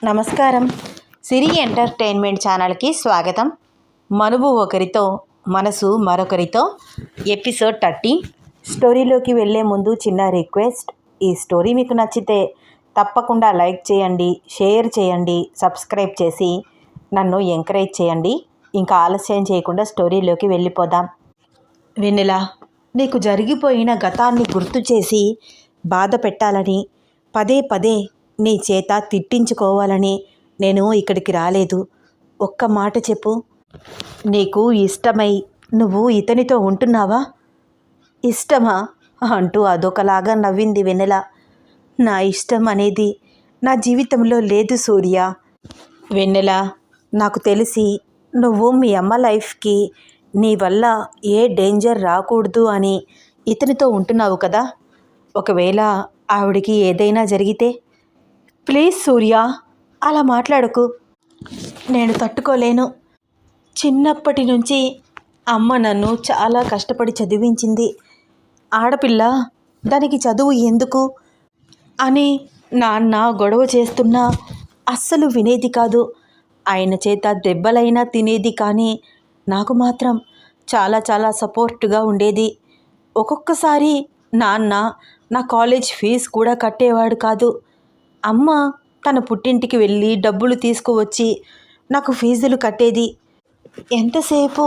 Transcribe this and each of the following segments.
నమస్కారం. సిరి ఎంటర్టైన్మెంట్ ఛానల్కి స్వాగతం. మనువు ఒకరితో మనసు మరొకరితో ఎపిసోడ్ 30. స్టోరీలోకి వెళ్ళే ముందు చిన్న రిక్వెస్ట్. ఈ స్టోరీ మీకు నచ్చితే తప్పకుండా లైక్ చేయండి, షేర్ చేయండి, సబ్స్క్రైబ్ చేసి నన్ను ఎంకరేజ్ చేయండి. ఇంకా ఆలస్యం చేయకుండా స్టోరీలోకి వెళ్ళిపోదాం. వెన్నెల, నీకు జరిగిపోయిన గతాన్ని గుర్తు చేసి బాధ పెట్టాలని, పదే పదే నీ చేత తిట్టించుకోవాలని నేను ఇక్కడికి రాలేదు. ఒక్క మాట చెప్పు, నీకు ఇష్టమై నువ్వు ఇతనితో ఉంటున్నావా? ఇష్టమా అంటూ అదొకలాగా నవ్వింది వెన్నెల. నా ఇష్టం అనేది నా జీవితంలో లేదు సూర్య. వెన్నెల, నాకు తెలిసి నువ్వు మీ అమ్మ లైఫ్కి నీ వల్ల ఏ డేంజర్ రాకూడదు అని ఇతనితో ఉంటున్నావు కదా. ఒకవేళ ఆవిడికి ఏదైనా జరిగితే? ప్లీజ్ సూర్య, అలా మాట్లాడకు. నేను తట్టుకోలేను. చిన్నప్పటి నుంచి అమ్మ నన్ను చాలా కష్టపడి చదివించింది. ఆడపిల్ల, దానికి చదువు ఎందుకు అని నాన్న గొడవ చేస్తున్నా అస్సలు వినేది కాదు. ఆయన చేత దెబ్బలైనా తినేది, కానీ నాకు మాత్రం చాలా చాలా సపోర్ట్గా ఉండేది. ఒక్కొక్కసారి నాన్న నా కాలేజ్ ఫీజు కూడా కట్టేవాడు కాదు. అమ్మ తన పుట్టింటికి వెళ్ళి డబ్బులు తీసుకువచ్చి నాకు ఫీజులు కట్టేది. ఎంతసేపు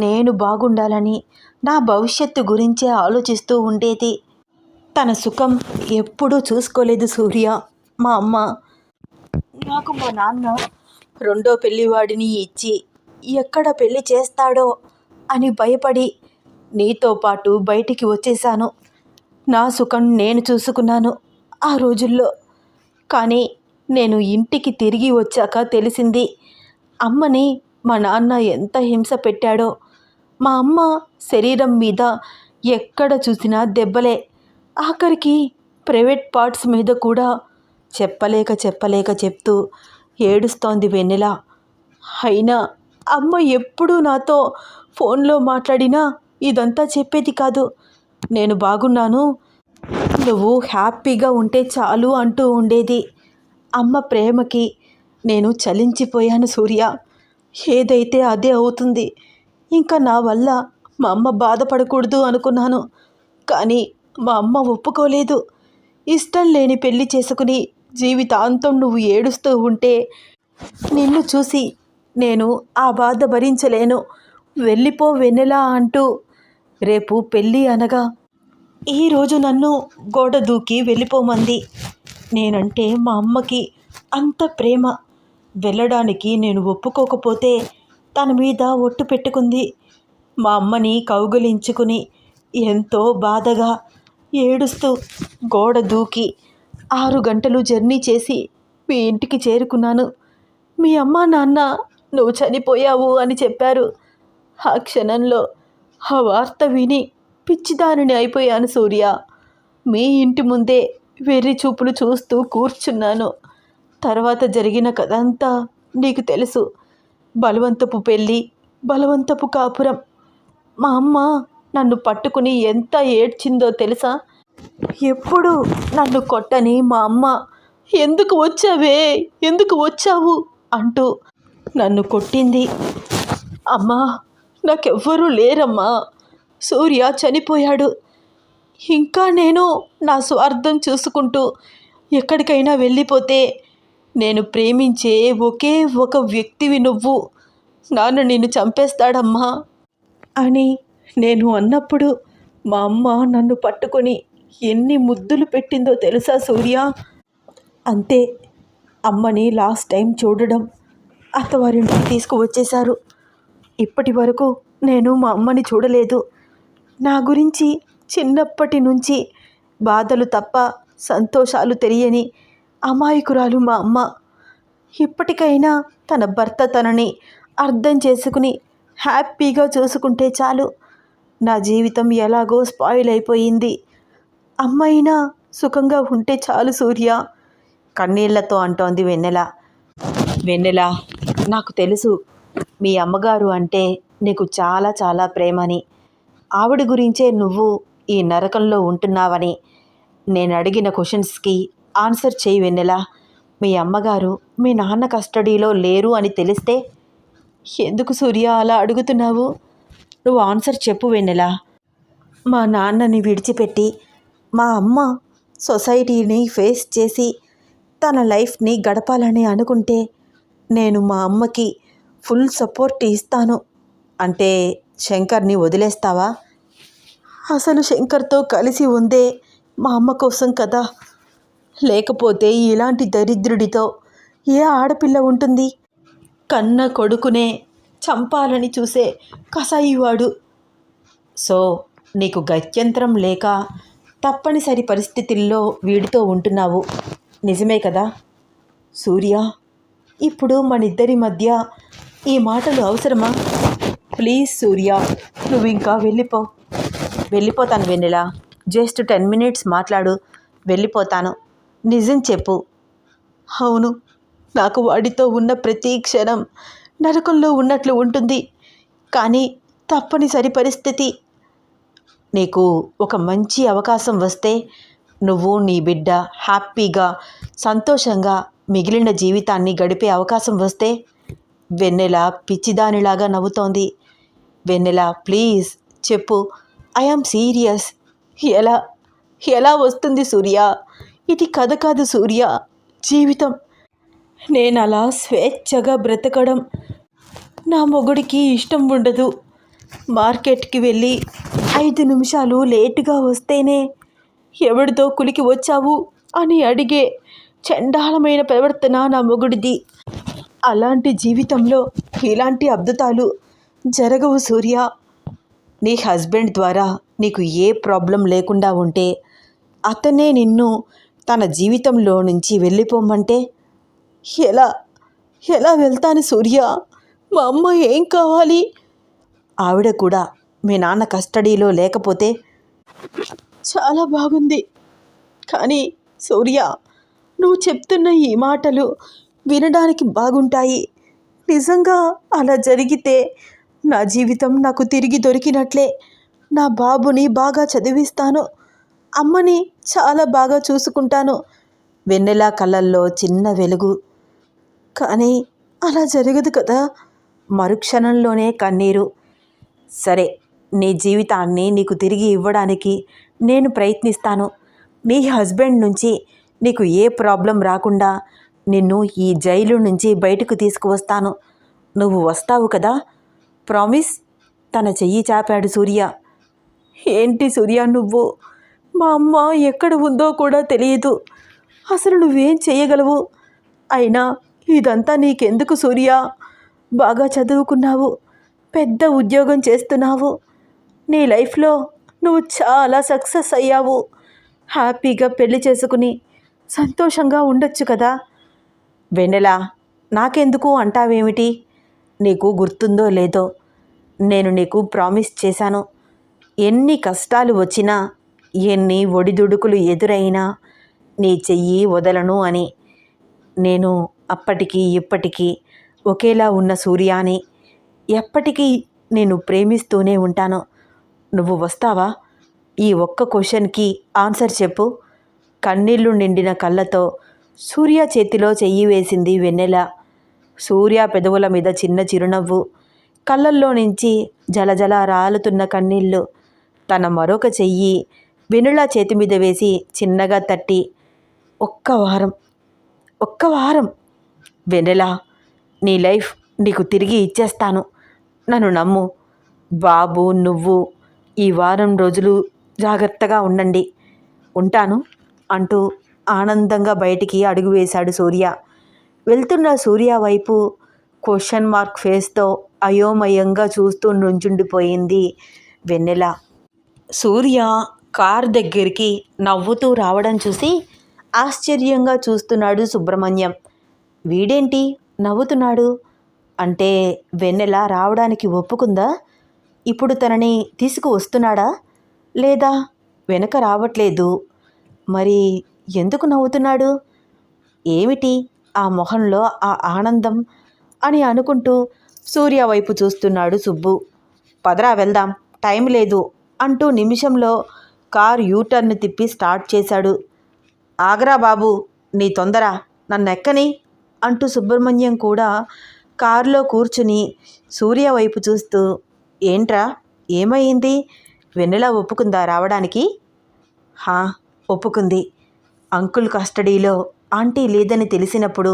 నేను బాగుండాలని, నా భవిష్యత్తు గురించే ఆలోచిస్తూ ఉండేది. తన సుఖం ఎప్పుడూ చూసుకోలేదు సూర్య మా అమ్మ. నాకు మా నాన్న రెండో పెళ్లివాడిని ఇచ్చి ఎక్కడ పెళ్లి చేస్తాడో అని భయపడి నీతో పాటు బయటికి వచ్చేసాను. నా సుఖం నేను చూసుకున్నాను ఆ రోజుల్లో. కానీ నేను ఇంటికి తిరిగి వచ్చాక తెలిసింది అమ్మని మా నాన్న ఎంత హింస పెట్టాడో. మా అమ్మ శరీరం మీద ఎక్కడ చూసినా దెబ్బలే, ఆఖరికి ప్రైవేట్ పార్ట్స్ మీద కూడా. చెప్పలేక చెప్తూ ఏడుస్తోంది వెన్నెల. అయినా అమ్మ ఎప్పుడూ నాతో ఫోన్లో మాట్లాడినా ఇదంతా చెప్పేది కాదు. నేను బాగున్నాను, నువ్వు హ్యాపీగా ఉంటే చాలు అంటూ ఉండేది. అమ్మ ప్రేమకి నేను చలించిపోయాను సూర్య. ఏదైతే అదే అవుతుంది. ఇంకా నా వల్ల మా అమ్మ బాధపడకూడదు అనుకున్నాను, కానీ మా అమ్మ ఒప్పుకోలేదు. ఇష్టం లేని పెళ్లి చేసుకుని జీవితాంతం నువ్వు ఏడుస్తూ ఉంటే నిన్ను చూసి నేను ఆ బాధ భరించలేను. వెళ్ళిపో వెన్నెలా అంటూ రేపు పెళ్ళి అనగా ఈరోజు నన్ను గోడ దూకి వెళ్ళిపోమంది. నేనంటే మా అమ్మకి అంత ప్రేమ. వెళ్ళడానికి నేను ఒప్పుకోకపోతే తన మీద ఒట్టు పెట్టుకుంది. మా అమ్మని కౌగిలించుకుని ఎంతో బాధగా ఏడుస్తూ గోడ దూకి 6 గంటలు జర్నీ చేసి మీ ఇంటికి చేరుకున్నాను. మీ అమ్మ నాన్న నువ్వు చనిపోయావు అని చెప్పారు. ఆ క్షణంలో ఆ వార్త విని పిచ్చిదానిని అయిపోయాను సూర్య. మీ ఇంటి ముందే వెర్రి చూపులు చూస్తూ కూర్చున్నాను. తర్వాత జరిగిన కథ అంతా నీకు తెలుసు. బలవంతపు పెళ్ళి, బలవంతపు కాపురం. మా అమ్మ నన్ను పట్టుకుని ఎంత ఏడ్చిందో తెలుసా. ఎప్పుడు నన్ను కొట్టని మా అమ్మ ఎందుకు వచ్చావు అంటూ నన్ను కొట్టింది. అమ్మా, నాకెవ్వరూ లేరమ్మా, సూర్య చనిపోయాడు. ఇంకా నేను నా స్వార్థం చూసుకుంటూ ఎక్కడికైనా వెళ్ళిపోతే నేను ప్రేమించే ఒకే ఒక వ్యక్తివి నువ్వు. నాన్న నిన్ను చంపేస్తాడమ్మా అని నేను అన్నప్పుడు మా అమ్మ నన్ను పట్టుకొని ఎన్ని ముద్దులు పెట్టిందో తెలుసా సూర్య. అంతే, అమ్మని లాస్ట్ టైం చూడడం అత్తవారింటికి తీసుకువచ్చేశారు. ఇప్పటి వరకు నేను మా అమ్మని చూడలేదు. నా గురించి చిన్నప్పటి నుంచి బాధలు తప్ప సంతోషాలు తెలియని అమాయకురాలు మా అమ్మ. ఇప్పటికైనా తన భర్త తనని అర్థం చేసుకుని హ్యాపీగా చూసుకుంటే చాలు. నా జీవితం ఎలాగో స్పాయిల్ అయిపోయింది. అమ్మైనా సుఖంగా ఉంటే చాలు సూర్య కన్నీళ్లతో అంటోంది వెన్నెల. వెన్నెల, నాకు తెలుసు మీ అమ్మగారు అంటే నీకు చాలా చాలా ప్రేమని. ఆవిడ గురించే నువ్వు ఈ నరకంలో ఉంటున్నావని. నేను అడిగిన క్వశ్చన్స్కి ఆన్సర్ చేయి వెన్నెల. మీ అమ్మగారు మీ నాన్న కస్టడీలో లేరు అని తెలిస్తే ఎందుకు సూర్య అలా అడుగుతున్నావు? నువ్వు ఆన్సర్ చెప్పు వెన్నెలా. మా నాన్నని విడిచిపెట్టి మా అమ్మ సొసైటీని ఫేస్ చేసి తన లైఫ్ని గడపాలని అనుకుంటే నేను మా అమ్మకి ఫుల్ సపోర్ట్ ఇస్తాను అంటే శంకర్ని వదిలేస్తావా? అసలు శంకర్తో కలిసి ఉందే మా అమ్మ కోసం కదా. లేకపోతే ఇలాంటి దరిద్రుడితో ఏ ఆడపిల్ల ఉంటుంది? కన్న కొడుకునే చంపాలని చూసే కసాయివాడు. సో నీకు గత్యంతరం లేక తప్పనిసరి పరిస్థితుల్లో వీడితో ఉంటున్నావు, నిజమే కదా? సూర్య, ఇప్పుడు మనిద్దరి మధ్య ఈ మాటలు అవసరమా? ప్లీజ్ సూర్య, నువ్వు ఇంకా వెళ్ళిపోతాను వెన్నెలా. జస్ట్ 10 minutes మాట్లాడు, వెళ్ళిపోతాను. నిజం చెప్పు. అవును, నాకు వాడితో ఉన్న ప్రతి క్షణం నరకంలో ఉన్నట్లు ఉంటుంది. కానీ తప్పనిసరి పరిస్థితి. నీకు ఒక మంచి అవకాశం వస్తే నువ్వు నీ బిడ్డ హ్యాపీగా సంతోషంగా మిగిలిన జీవితాన్ని గడిపే అవకాశం వస్తే. వెన్నెల పిచ్చిదానిలాగా నవ్వుతోంది. వెన్నెల ప్లీజ్ చెప్పు, ఐఆమ్ సీరియస్. ఎలా ఎలా వస్తుంది సూర్య? ఇది కథ కాదు సూర్య, జీవితం. నేను అలా స్వేచ్ఛగా బ్రతకడం నా మొగుడికి ఇష్టం ఉండదు. మార్కెట్కి వెళ్ళి 5 నిమిషాలు లేటుగా వస్తేనే ఎవడితో కులికి వచ్చావు అని అడిగే చండాలమైన ప్రవర్తన నా మొగుడిది. అలాంటి జీవితంలో ఇలాంటి అద్భుతాలు జరగవు సూర్య. నీ హస్బెండ్ ద్వారా నీకు ఏ ప్రాబ్లం లేకుండా ఉంటే అతనే నిన్ను తన జీవితంలో నుంచి వెళ్ళిపోమంటే ఎలా ఎలా వెళ్తాను సూర్య? మా అమ్మ ఏం కావాలి? ఆవిడ కూడా మీ నాన్న కస్టడీలో లేకపోతే చాలా బాగుంది. కానీ సూర్య, నువ్వు చెప్తున్న ఈ మాటలు వినడానికి బాగుంటాయి. నిజంగా అలా జరిగితే నా జీవితం నాకు తిరిగి దొరికినట్లే. నా బాబుని బాగా చదివిస్తాను, అమ్మని చాలా బాగా చూసుకుంటాను. వెన్నెల కళ్ళల్లో చిన్న వెలుగు. కానీ అలా జరగదు కదా. మరుక్షణంలోనే కన్నీరు. సరే, నీ జీవితాన్ని నీకు తిరిగి ఇవ్వడానికి నేను ప్రయత్నిస్తాను. నీ హస్బెండ్ నుంచి నీకు ఏ ప్రాబ్లం రాకుండా నిన్ను ఈ జైలు నుంచి బయటకు తీసుకువస్తాను. నువ్వు వస్తావు కదా? ప్రామిస్. తన చెయ్యి చాపాడు సూర్య. ఏంటి సూర్య నువ్వు? మా అమ్మ ఎక్కడ ఉందో కూడా తెలియదు. అసలు నువ్వేం చేయగలవు? అయినా ఇదంతా నీకెందుకు సూర్య? బాగా చదువుకున్నావు, పెద్ద ఉద్యోగం చేస్తున్నావు, నీ లైఫ్లో నువ్వు చాలా సక్సెస్ అయ్యావు. హ్యాపీగా పెళ్లి చేసుకుని సంతోషంగా ఉండొచ్చు కదా. వెన్నెల, నాకెందుకు అంటావేమిటి? నీకు గుర్తుందో లేదో, నేను నీకు ప్రామిస్ చేశాను. ఎన్ని కష్టాలు వచ్చినా, ఎన్ని ఒడిదుడుకులు ఎదురైనా నీ చెయ్యి వదలను అని. నేను అప్పటికీ ఇప్పటికీ ఒకేలా ఉన్న సూర్యాని. ఎప్పటికీ నేను ప్రేమిస్తూనే ఉంటాను. నువ్వు వస్తావా? ఈ ఒక్క క్వశ్చన్కి ఆన్సర్ చెప్పు. కన్నీళ్లు నిండిన కళ్ళతో సూర్య చేతిలో చెయ్యి వేసింది వెన్నెల. సూర్య పెదవుల మీద చిన్న చిరునవ్వు, కళ్ళల్లో నుంచి జలజల రాలుతున్న కన్నీళ్ళు. తన మరొక చెయ్యి వెన్నెల చేతి మీద వేసి చిన్నగా తట్టి, ఒక్క వారం వెన్నెల, నీ లైఫ్ నీకు తిరిగి ఇచ్చేస్తాను, నన్ను నమ్ము. బాబు, నువ్వు ఈ వారం రోజులు జాగ్రత్తగా ఉండండి. ఉంటాను అంటూ ఆనందంగా బయటికి అడుగు వేశాడు సూర్య. వెళ్తున్న సూర్య వైపు క్వశ్చన్ మార్క్ ఫేస్తో అయోమయంగా చూస్తూ నుంచుండిపోయింది వెన్నెల. సూర్య కార్ దగ్గరికి నవ్వుతూ రావడం చూసి ఆశ్చర్యంగా చూస్తున్నాడు సుబ్రహ్మణ్యం. వీడేంటి నవ్వుతున్నాడు? అంటే వెన్నెల రావడానికి ఒప్పుకుందా? ఇప్పుడు తనని తీసుకువస్తున్నాడా? లేదా వెనక రావట్లేదు? మరి ఎందుకు నవ్వుతున్నాడు? ఏమిటి ఆ మొహంలో ఆ ఆనందం అని అనుకుంటూ సూర్య వైపు చూస్తున్నాడు సుబ్బు. పదరా వెళ్దాం, టైం లేదు అంటూ నిమిషంలో కార్ యూటర్న్ తిప్పి స్టార్ట్ చేశాడు. ఆగరా బాబు, నీ తొందర నన్నెక్కని అంటూ సుబ్రహ్మణ్యం కూడా కారులో కూర్చుని సూర్య వైపు చూస్తూ, ఏంట్రా ఏమైంది? వెన్నెల ఒప్పుకుందా రావడానికి? హా, ఒప్పుకుంది. అంకుల్ కస్టడీలో ఆంటీ లేదని తెలిసినప్పుడు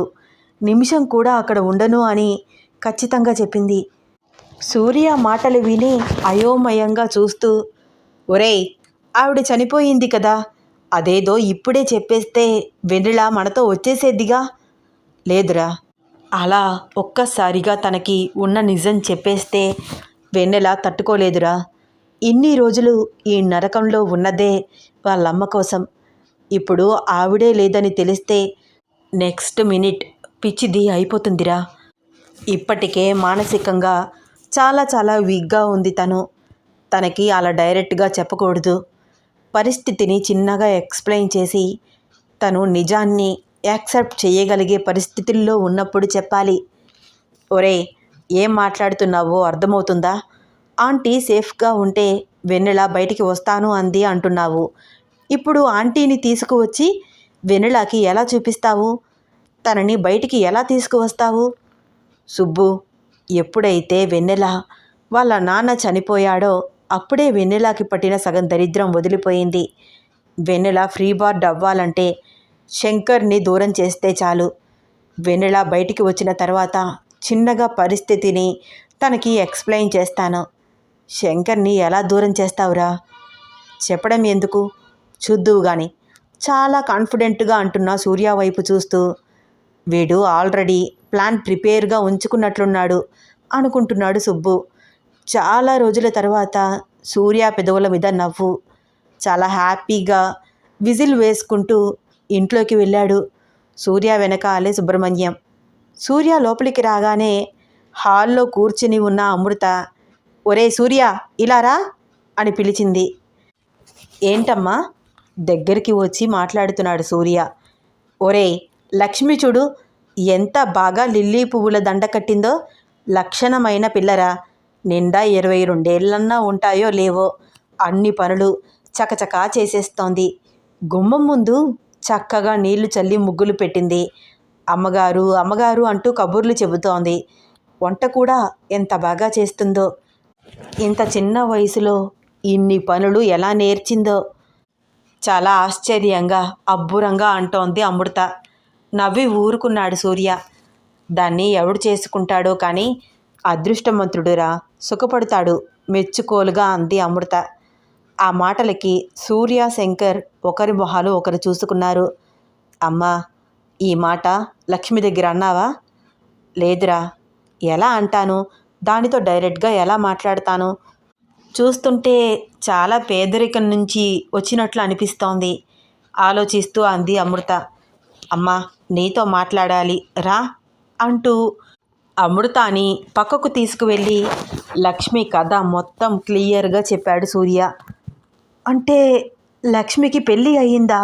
నిమిషం కూడా అక్కడ ఉండను అని ఖచ్చితంగా చెప్పింది. సూర్య మాటలు విని అయోమయంగా చూస్తూ, ఒరేయ్, ఆవిడ చనిపోయింది కదా, అదేదో ఇప్పుడే చెప్పేస్తే వెన్నెల మనతో వచ్చేసేద్దిగా. లేదురా, అలా ఒక్కసారిగా తనకి ఉన్న నిజం చెప్పేస్తే వెన్నెల తట్టుకోలేదురా. ఇన్ని రోజులు ఈ నరకంలో ఉన్నదే వాళ్ళమ్మ కోసం. ఇప్పుడు ఆవిడే లేదని తెలిస్తే నెక్స్ట్ మినిట్ పిచ్చిది అయిపోతుందిరా. ఇప్పటికే మానసికంగా చాలా చాలా వీక్గా ఉంది తను. తనకి అలా డైరెక్ట్గా చెప్పకూడదు. పరిస్థితిని చిన్నగా ఎక్స్ప్లెయిన్ చేసి తను నిజాన్ని యాక్సెప్ట్ చేయగలిగే పరిస్థితుల్లో ఉన్నప్పుడు చెప్పాలి. ఒరే, ఏం మాట్లాడుతున్నావో అర్థమవుతుందా? ఆంటీ సేఫ్గా ఉంటే వెన్నెల బయటికి వస్తాను అంది అంటున్నావు. ఇప్పుడు ఆంటీని తీసుకువచ్చి వెన్నెలకి ఎలా చూపిస్తావు? తనని బయటికి ఎలా తీసుకువస్తావు? సుబ్బు, ఎప్పుడైతే వెన్నెల వాళ్ళ నాన్న చనిపోయాడో అప్పుడే వెన్నెలకి పట్టిన సగం దరిద్రం వదిలిపోయింది. వెన్నెల ఫ్రీ బర్డ్ అవ్వాలంటే శంకర్ని దూరం చేస్తే చాలు. వెన్నెల బయటికి వచ్చిన తర్వాత చిన్నగా పరిస్థితిని తనకి ఎక్స్ప్లెయిన్ చేస్తాను. శంకర్ని ఎలా దూరం చేస్తావురా? చెప్పడం ఎందుకు, చూద్దువు గాని చాలా కాన్ఫిడెంట్గా అంటున్న సూర్య వైపు చూస్తూ, వీడు ఆల్రెడీ ప్లాన్ ప్రిపేర్గా ఉంచుకున్నట్లున్నాడు అనుకుంటున్నాడు సుబ్బు. చాలా రోజుల తర్వాత సూర్య పెదవుల మీద నవ్వు. చాలా హ్యాపీగా విజిల్ వేసుకుంటూ ఇంట్లోకి వెళ్ళాడు. సూర్య వెనకాలే సుబ్రహ్మణ్యం. సూర్య లోపలికి రాగానే హాల్లో కూర్చుని ఉన్న అమృత, ఒరే సూర్య, ఇలా రా అని పిలిచింది. ఏంటమ్మా? దగ్గరికి వచ్చి మాట్లాడుతున్నాడు సూర్య. ఒరే, లక్ష్మి చూడు ఎంత బాగా లిల్లీ పువ్వుల దండ కట్టిందో. లక్షణమైన పిల్లరా. నిండా 22 ఉంటాయో లేవో. అన్ని పనులు చకచకా చేసేస్తోంది. గుమ్మం ముందు చక్కగా నీళ్లు చల్లి ముగ్గులు పెట్టింది. అమ్మగారు అమ్మగారు అంటూ కబుర్లు చెబుతోంది. వంట కూడా ఎంత బాగా చేస్తుందో. ఇంత చిన్న వయసులో ఇన్ని పనులు ఎలా నేర్చిందో. చాలా ఆశ్చర్యంగా అబ్బురంగా అంటోంది అమృత. నవ్వి ఊరుకున్నాడు సూర్య. దాన్ని ఎవడు చేసుకుంటాడో కానీ అదృష్టవంతుడురా, సుఖపడతాడు మెచ్చుకోలుగా అంది అమృత. ఆ మాటలకి సూర్య శంకర్ ఒకరి మొహాలు ఒకరు చూసుకున్నారు. అమ్మా, ఈ మాట లక్ష్మి దగ్గర అన్నావా? లేదురా. ఎలా అంటాను? దానితో డైరెక్ట్గా ఎలా మాట్లాడతాను? చూస్తుంటే చాలా పేదరికం నుంచి వచ్చినట్లు అనిపిస్తోంది ఆలోచిస్తూ అంది అమృత. అమ్మా, నీతో మాట్లాడాలి రా అంటూ అమృతాని పక్కకు తీసుకువెళ్ళి లక్ష్మి కథ మొత్తం క్లియర్గా చెప్పాడు సూర్య. అంటే లక్ష్మికి పెళ్ళి అయ్యిందా?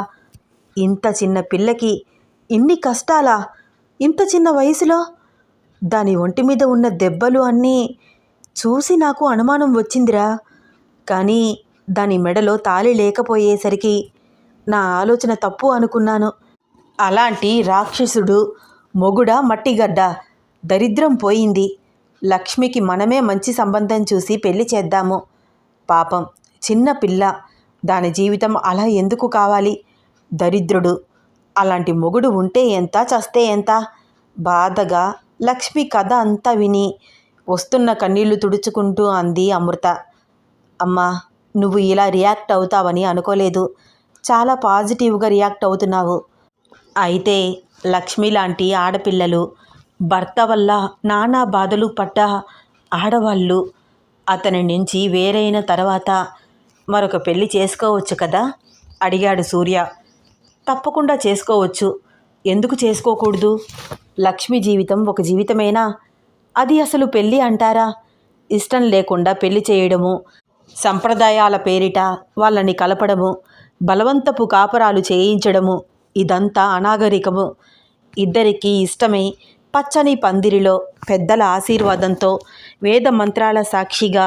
ఇంత చిన్న పిల్లకి ఇన్ని కష్టాలా? ఇంత చిన్న వయసులో? దాని ఒంటి మీద ఉన్న దెబ్బలు అన్నీ చూసి నాకు అనుమానం వచ్చిందిరా. కానీ దాని మెడలో తాళి లేకపోయేసరికి నా ఆలోచన తప్పు అనుకున్నాను. అలాంటి రాక్షసుడు మొగుడ మట్టిగడ్డ. దరిద్రం పోయింది. లక్ష్మికి మనమే మంచి సంబంధం చూసి పెళ్లి చేద్దాము. పాపం చిన్న పిల్ల, దాని జీవితం అలా ఎందుకు కావాలి? దరిద్రుడు. అలాంటి మొగుడు ఉంటే ఎంత, చస్తే ఎంత? బాధగా లక్ష్మి కథ అంతా విని వస్తున్న కన్నీళ్లు తుడుచుకుంటూ అంది అమృత. అమ్మా, నువ్వు ఇలా రియాక్ట్ అవుతావని అనుకోలేదు. చాలా పాజిటివ్గా రియాక్ట్ అవుతున్నావు. అయితే లక్ష్మి లాంటి ఆడపిల్లలు, భర్త వల్ల నానా బాధలు పడ్డ ఆడవాళ్ళు అతని నుంచి వేరైన తర్వాత మరొక పెళ్లి చేసుకోవచ్చు కదా అడిగాడు సూర్య. తప్పకుండా చేసుకోవచ్చు. ఎందుకు చేసుకోకూడదు? లక్ష్మి జీవితం ఒక జీవితమేనా? అది అసలు పెళ్ళి అంటారా? ఇష్టం లేకుండా పెళ్లి చేయడము, సంప్రదాయాల పేరిట వాళ్ళని కలపడము, బలవంతపు కాపరాలు చేయించడము, ఇదంతా అనాగరికము. ఇద్దరికీ ఇష్టమై పచ్చని పందిరిలో పెద్దల ఆశీర్వాదంతో వేద మంత్రాల సాక్షిగా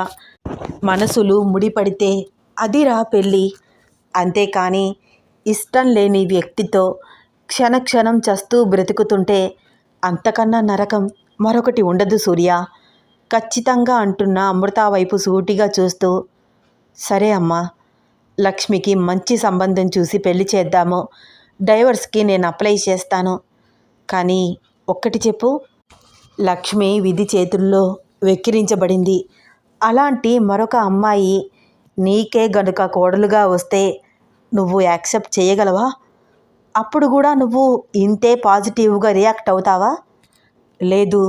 మనసులు ముడిపడితే అదిరా పెళ్ళి. అంతేకాని ఇష్టం లేని వ్యక్తితో క్షణక్షణం చస్తూ బ్రతుకుతుంటే అంతకన్నా నరకం మరొకటి ఉండదు సూర్య, ఖచ్చితంగా అంటున్న అమృత వైపు సూటిగా చూస్తూ. సరే అమ్మా, లక్ష్మికి మంచి సంబంధం చూసి పెళ్లి చేద్దాము. డైవర్స్కి నేను అప్లై చేస్తాను. కానీ ఒక్కటి చెప్పు, లక్ష్మి విధి చేతుల్లో వెక్కిరించబడింది. అలాంటి మరొక అమ్మాయి నీకే గనుక కోడలుగా వస్తే నువ్వు యాక్సెప్ట్ చేయగలవా? అప్పుడు కూడా నువ్వు ఇంతే పాజిటివ్గా రియాక్ట్ అవుతావా? లేదు,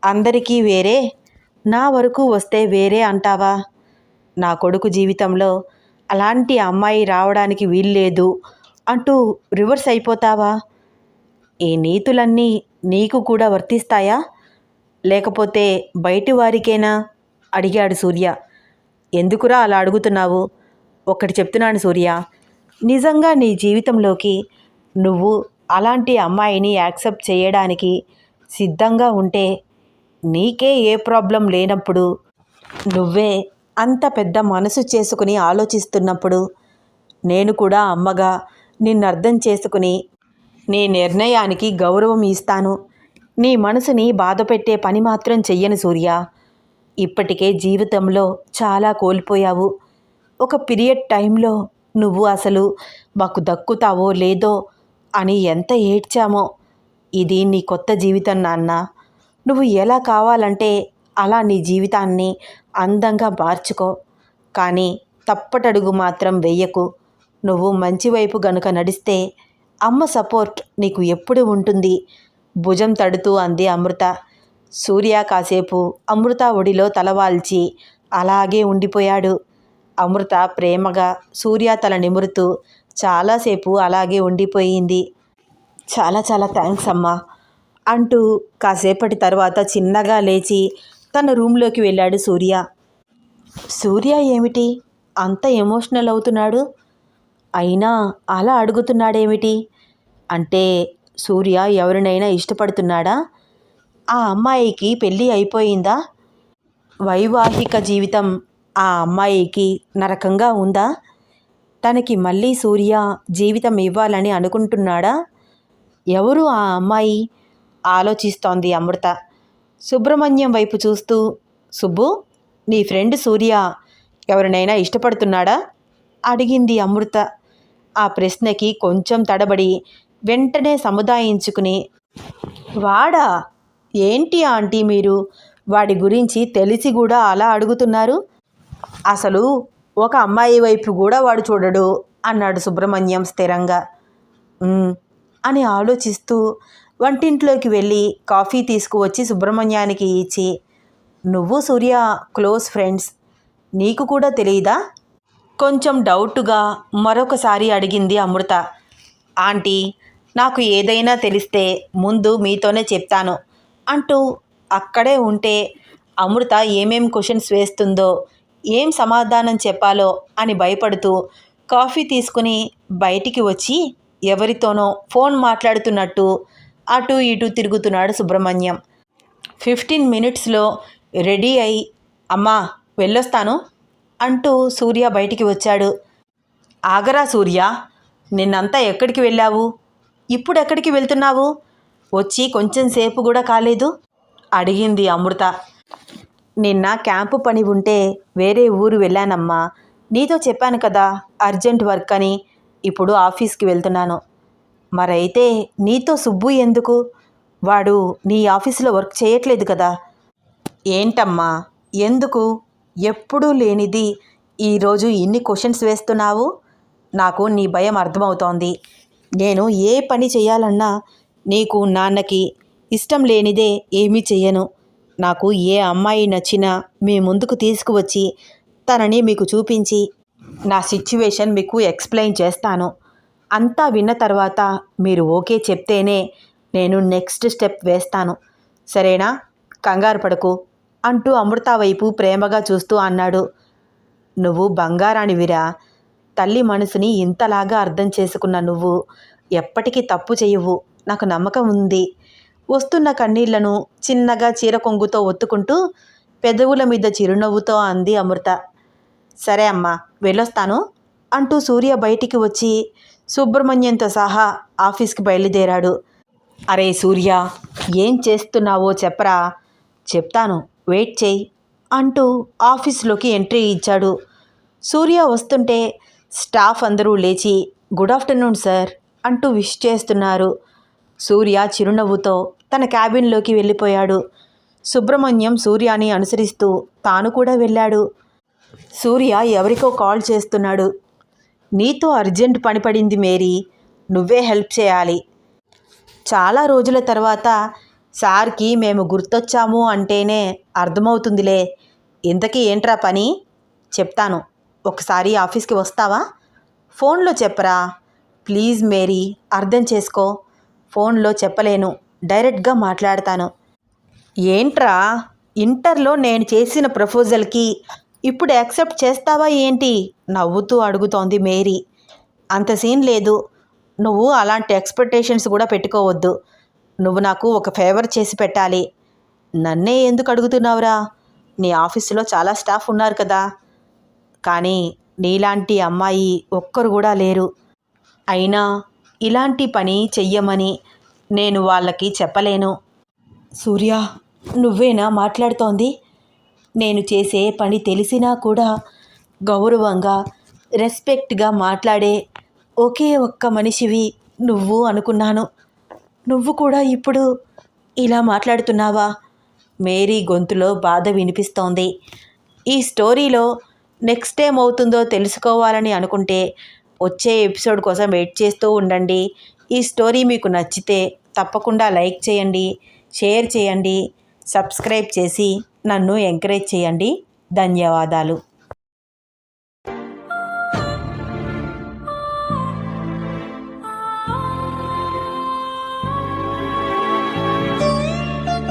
అందరికీ వేరే, నా వరకు వస్తే వేరే అంటావా? నా కొడుకు జీవితంలో అలాంటి అమ్మాయి రావడానికి వీల్లేదు అంటూ రివర్స్ అయిపోతావా? ఈ నీతులన్నీ నీకు కూడా వర్తిస్తాయా, లేకపోతే బయటి వారికేనా అడిగాడు సూర్య. ఎందుకురా అలా అడుగుతున్నావు? ఒక్కటి చెప్తున్నాను సూర్య, నిజంగా నీ జీవితంలోకి నువ్వు అలాంటి అమ్మాయిని యాక్సెప్ట్ చేయడానికి సిద్ధంగా ఉంటే, నీకే ఏ ప్రాబ్లం లేనప్పుడు, నువ్వే అంత పెద్ద మనసు చేసుకుని ఆలోచిస్తున్నప్పుడు, నేను కూడా అమ్మగా నిన్ను అర్థం చేసుకుని నీ నిర్ణయానికి గౌరవం ఇస్తాను. నీ మనసుని బాధపెట్టే పని మాత్రం చెయ్యను సూర్య. ఇప్పటికే జీవితంలో చాలా కోల్పోయావు. ఒక పీరియడ్ టైంలో నువ్వు అసలు మాకు దక్కుతావో లేదో అని ఎంత ఏడ్చామో. ఇది నీ కొత్త జీవితం నాన్న. నువ్వు ఎలా కావాలంటే అలా నీ జీవితాన్ని అందంగా మార్చుకో. కానీ తప్పటడుగు మాత్రం వెయ్యకు. నువ్వు మంచి వైపు గనుక నడిస్తే అమ్మ సపోర్ట్ నీకు ఎప్పుడు ఉంటుంది. భుజం తడుతూ అంది అమృత. సూర్య కాసేపు అమృత ఒడిలో తలవాల్చి అలాగే ఉండిపోయాడు. అమృత ప్రేమగా సూర్య తల నిమురుతూ చాలాసేపు అలాగే ఉండిపోయింది. చాలా చాలా థ్యాంక్స్ అమ్మా అంటూ కాసేపటి తర్వాత చిన్నగా లేచి తన రూమ్లోకి వెళ్ళాడు సూర్య. సూర్య ఏమిటి అంత ఎమోషనల్ అవుతున్నాడు? అయినా అలా అడుగుతున్నాడేమిటి? అంటే సూర్య ఎవరినైనా ఇష్టపడుతున్నాడా? ఆ అమ్మాయికి పెళ్ళి అయిపోయిందా? వైవాహిక జీవితం ఆ అమ్మాయికి నరకంగా ఉందా? తనకి మళ్ళీ సూర్య జీవితం ఇవ్వాలని అనుకుంటున్నాడా? ఎవరు ఆ అమ్మాయి? ఆలోచిస్తోంది అమృత సుబ్రహ్మణ్యం వైపు చూస్తూ. సుబ్బు, నీ ఫ్రెండ్ సూర్య ఎవరినైనా ఇష్టపడుతున్నాడా అడిగింది అమృత. ఆ ప్రశ్నకి కొంచెం తడబడి వెంటనే సముదాయించుకుని, వాడా? ఏంటి ఆంటీ మీరు వాడి గురించి తెలిసి కూడా అలా అడుగుతున్నారు? అసలు ఒక అమ్మాయి వైపు కూడా వాడు చూడడు అన్నాడు సుబ్రహ్మణ్యం స్థిరంగా. అని ఆలోచిస్తూ వంటింట్లోకి వెళ్ళి కాఫీ తీసుకువచ్చి సుబ్రహ్మణ్యానికి ఇచ్చి, నువ్వు సూర్య క్లోజ్ ఫ్రెండ్స్, నీకు కూడా తెలియదా? కొంచెం డౌట్గా మరొకసారి అడిగింది అమృత. ఆంటీ, నాకు ఏదైనా తెలిస్తే ముందు మీతోనే చెప్తాను అంటూ అక్కడే ఉంటే అమృత ఏమేం క్వశ్చన్స్ వేస్తుందో, ఏం సమాధానం చెప్పాలో అని భయపడుతూ కాఫీ తీసుకుని బయటికి వచ్చి ఎవరితోనో ఫోన్ మాట్లాడుతున్నట్టు అటు ఇటు తిరుగుతున్నాడు సుబ్రహ్మణ్యం. 15 మినిట్స్లో రెడీ అయి, అమ్మా వెళ్ళొస్తాను అంటూ సూర్య బయటికి వచ్చాడు. ఆగరా సూర్య, నిన్నంతా ఎక్కడికి వెళ్ళావు? ఇప్పుడు ఎక్కడికి వెళ్తున్నావు? వచ్చి కొంచెం సేపు కూడా కాలేదు అడిగింది అమృత. నిన్న క్యాంపు పని ఉంటే వేరే ఊరు వెళ్ళానమ్మా. నీతో చెప్పాను కదా అర్జెంట్ వర్క్ అని. ఇప్పుడు ఆఫీస్కి వెళ్తున్నాను. మరైతే నీతో సుబ్బు ఎందుకు? వాడు నీ ఆఫీసులో వర్క్ చేయట్లేదు కదా? ఏంటమ్మా ఎందుకు? ఎప్పుడూ లేనిది ఈరోజు ఇన్ని క్వశ్చన్స్ వేస్తున్నావు? నాకు నీ భయం అర్థమవుతోంది. నేను ఏ పని చేయాలన్నా నీకు నాన్నకి ఇష్టం లేనిదే ఏమీ చెయ్యను. నాకు ఏ అమ్మాయి నచ్చినా మీ ముందుకు తీసుకువచ్చి తనని మీకు చూపించి నా సిచ్యువేషన్ మీకు ఎక్స్ప్లెయిన్ చేస్తాను. అంతా విన్న తర్వాత మీరు ఓకే చెప్తేనే నేను నెక్స్ట్ స్టెప్ వేస్తాను. సరేనా? కంగారు పడకు అంటూ అమృత వైపు ప్రేమగా చూస్తూ అన్నాడు. నువ్వు బంగారానివిరా. తల్లి మనసుని ఇంతలాగా అర్థం చేసుకున్న నువ్వు ఎప్పటికీ తప్పు చేయవు, నాకు నమ్మకం ఉంది. వస్తున్న కన్నీళ్లను చిన్నగా చీర కొంగుతో ఒత్తుకుంటూ పెదవుల మీద చిరునవ్వుతో అంది అమృత. సరే అమ్మా, వెళ్ళొస్తాను అంటూ సూర్య బయటికి వచ్చి సుబ్రహ్మణ్యంతో సహా ఆఫీస్కి బయలుదేరాడు. అరే సూర్య, ఏం చేస్తున్నావో చెప్పరా. చెప్తాను, వెయిట్ చేయి అంటూ ఆఫీస్లోకి ఎంట్రీ ఇచ్చాడు. సూర్య వస్తుంటే స్టాఫ్ అందరూ లేచి గుడ్ ఆఫ్టర్నూన్ సార్ అంటూ విష్ చేస్తున్నారు. సూర్య చిరునవ్వుతో తన క్యాబిన్లోకి వెళ్ళిపోయాడు. సుబ్రహ్మణ్యం సూర్యాని అనుసరిస్తూ తాను కూడా వెళ్ళాడు. సూర్య ఎవరికో కాల్ చేస్తున్నాడు. నీతో అర్జెంట్ పని పడింది మేరీ, నువ్వే హెల్ప్ చేయాలి. చాలా రోజుల తర్వాత సార్కి మేము గుర్తొచ్చాము అంటేనే అర్థమవుతుందిలే. ఇంతకీ ఏంట్రా పని? చెప్తాను, ఒకసారి ఆఫీస్కి వస్తావా? ఫోన్లో చెప్పరా ప్లీజ్ మేరీ, అర్థం చేసుకో. ఫోన్లో చెప్పలేను, డైరెక్ట్గా మాట్లాడతాను. ఏంట్రా, ఇంటర్లో నేను చేసిన ప్రపోజల్కి ఇప్పుడు యాక్సెప్ట్ చేస్తావా ఏంటి? నవ్వుతూ అడుగుతోంది మేరీ. అంత సీన్ లేదు, నువ్వు అలాంటి ఎక్స్పెక్టేషన్స్ కూడా పెట్టుకోవద్దు. నువ్వు నాకు ఒక ఫేవర్ చేసి పెట్టాలి. నన్నే ఎందుకు అడుగుతున్నావురా? నీ ఆఫీసులో చాలా స్టాఫ్ ఉన్నారు కదా, కానీ నీలాంటి అమ్మాయి ఒక్కరు కూడా లేరు. అయినా ఇలాంటి పని చెయ్యమని నేను వాళ్ళకి చెప్పలేను. సూర్య, నువ్వేనా మాట్లాడుతోంది? నేను చేసే పని తెలిసినా కూడా గౌరవంగా రెస్పెక్ట్గా మాట్లాడే ఒకే ఒక్క మనిషివి నువ్వు అనుకున్నాను. నువ్వు కూడా ఇప్పుడు ఇలా మాట్లాడుతున్నావా? మేరీ గొంతులో బాధ వినిపిస్తోంది. ఈ స్టోరీలో నెక్స్ట్ ఏమవుతుందో తెలుసుకోవాలని అనుకుంటే వచ్చే ఎపిసోడ్ కోసం వెయిట్ చేస్తూ ఉండండి. ఈ స్టోరీ మీకు నచ్చితే తప్పకుండా లైక్ చేయండి, షేర్ చేయండి, సబ్స్క్రైబ్ చేసి నన్ను ఎంకరేజ్ చేయండి. ధన్యవాదాలు.